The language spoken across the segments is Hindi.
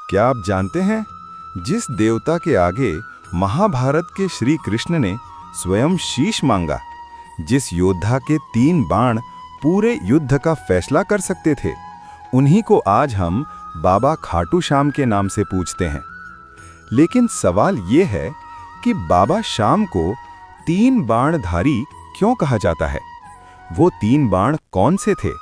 क्या आप जानते हैं, जिस देवता के आगे महाभारत के श्री कृष्ण ने स्वयं शीश मांगा, जिस योद्धा के 3 बाण पूरे युद्ध का फैसला कर सकते थे, उन्हीं को आज हम बाबा खाटू श्याम के नाम से पूजते हैं। लेकिन सवाल ये है कि बाबा श्याम को 3 बाणधारी क्यों कहा जाता है? वो 3 बाण कौन से थे?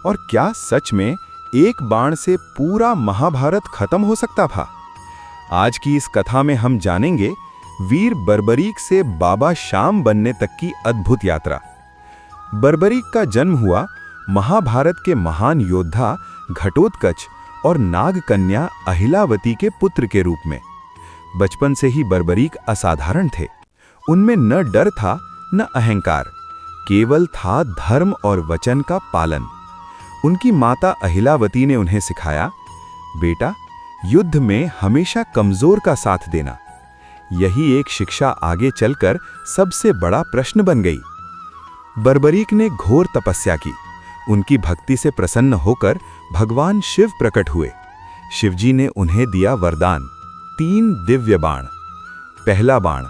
और क्या सच में एक बाण से पूरा महाभारत खत्म हो सकता था? आज की इस कथा में हम जानेंगे वीर बर्बरीक से बाबा श्याम बनने तक की अद्भुत यात्रा। बर्बरीक का जन्म हुआ महाभारत के महान योद्धा घटोत्कच और नागकन्या अहिलावती के पुत्र के रूप में। बचपन से ही बर्बरीक असाधारण थे। उनमें न डर था न अहंकार, केवल था धर्म और वचन का पालन। उनकी माता अहिलावती ने उन्हें सिखाया, बेटा, युद्ध में हमेशा कमजोर का साथ देना। यही एक शिक्षा आगे चलकर सबसे बड़ा प्रश्न बन गई। बर्बरीक ने घोर तपस्या की। उनकी भक्ति से प्रसन्न होकर भगवान शिव प्रकट हुए। शिवजी ने उन्हें दिया वरदान, 3 दिव्य बाण। पहला बाण,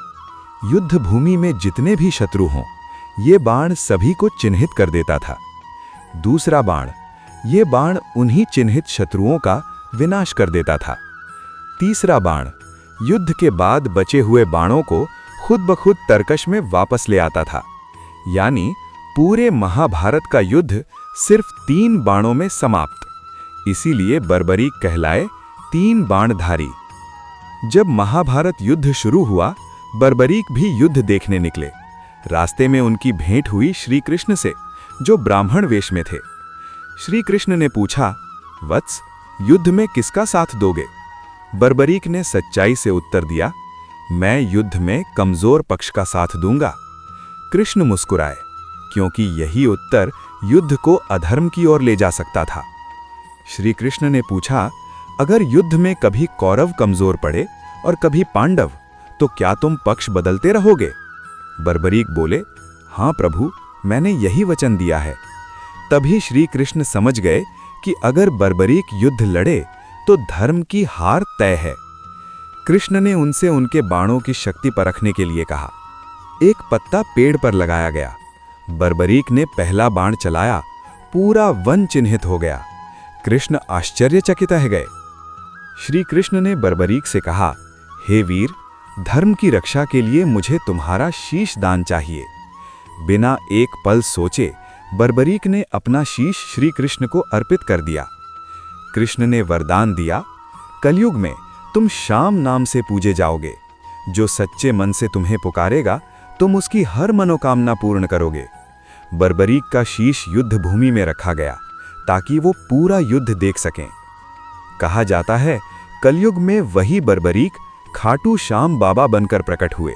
युद्ध भूमि में जितने भी शत्रु हों, ये बाण सभी को चिन्हित कर देता था। दूसरा बाण, ये बाण उन्हीं चिन्हित शत्रुओं का विनाश कर देता था। तीसरा बाण, युद्ध के बाद बचे हुए बाणों को खुद ब खुद तरकश में वापस ले आता था। यानी पूरे महाभारत का युद्ध सिर्फ 3 बाणों में समाप्त। इसीलिए बर्बरीक कहलाए 3 बाणधारी। जब महाभारत युद्ध शुरू हुआ, बर्बरीक भी युद्ध देखने निकले। रास्ते में उनकी भेंट हुई श्री कृष्ण से, जो ब्राह्मण वेश में थे। श्री कृष्ण ने पूछा, वत्स, युद्ध में किसका साथ दोगे? बर्बरीक ने सच्चाई से उत्तर दिया, मैं युद्ध में कमजोर पक्ष का साथ दूंगा। कृष्ण मुस्कुराए, क्योंकि यही उत्तर युद्ध को अधर्म की ओर ले जा सकता था। श्री कृष्ण ने पूछा, अगर युद्ध में कभी कौरव कमजोर पड़े और कभी पांडव, तो क्या तुम पक्ष बदलते रहोगे? बर्बरीक बोले, हाँ प्रभु, मैंने यही वचन दिया है। तभी श्री कृष्ण समझ गए कि अगर बर्बरीक युद्ध लड़े तो धर्म की हार तय है। कृष्ण ने उनसे उनके बाणों की शक्ति परखने के लिए कहा। एक पत्ता पेड़ पर लगाया गया। बर्बरीक ने पहला बाण चलाया, पूरा वन चिन्हित हो गया। कृष्ण आश्चर्यचकित रह गए। श्री कृष्ण ने बर्बरीक से कहा, हे वीर, धर्म की रक्षा के लिए मुझे तुम्हारा शीश दान चाहिए। बिना एक पल सोचे बर्बरीक ने अपना शीश श्री कृष्ण को अर्पित कर दिया। कृष्ण ने वरदान दिया, कलयुग में तुम श्याम नाम से पूजे जाओगे। जो सच्चे मन से तुम्हें पुकारेगा, तुम उसकी हर मनोकामना पूर्ण करोगे। बर्बरीक का शीश युद्ध भूमि में रखा गया ताकि वो पूरा युद्ध देख सकें। कहा जाता है, कलयुग में वही बर्बरीक खाटू श्याम बाबा बनकर प्रकट हुए।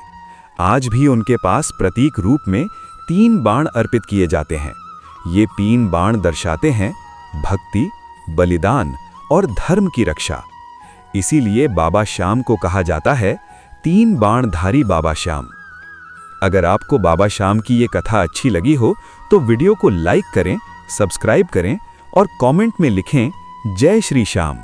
आज भी उनके पास प्रतीक रूप में 3 बाण अर्पित किए जाते हैं। ये 3 बाण दर्शाते हैं भक्ति, बलिदान और धर्म की रक्षा। इसीलिए बाबा श्याम को कहा जाता है 3 बाणधारी बाबा श्याम। अगर आपको बाबा श्याम की ये कथा अच्छी लगी हो तो वीडियो को लाइक करें, सब्सक्राइब करें और कमेंट में लिखें, जय श्री श्याम।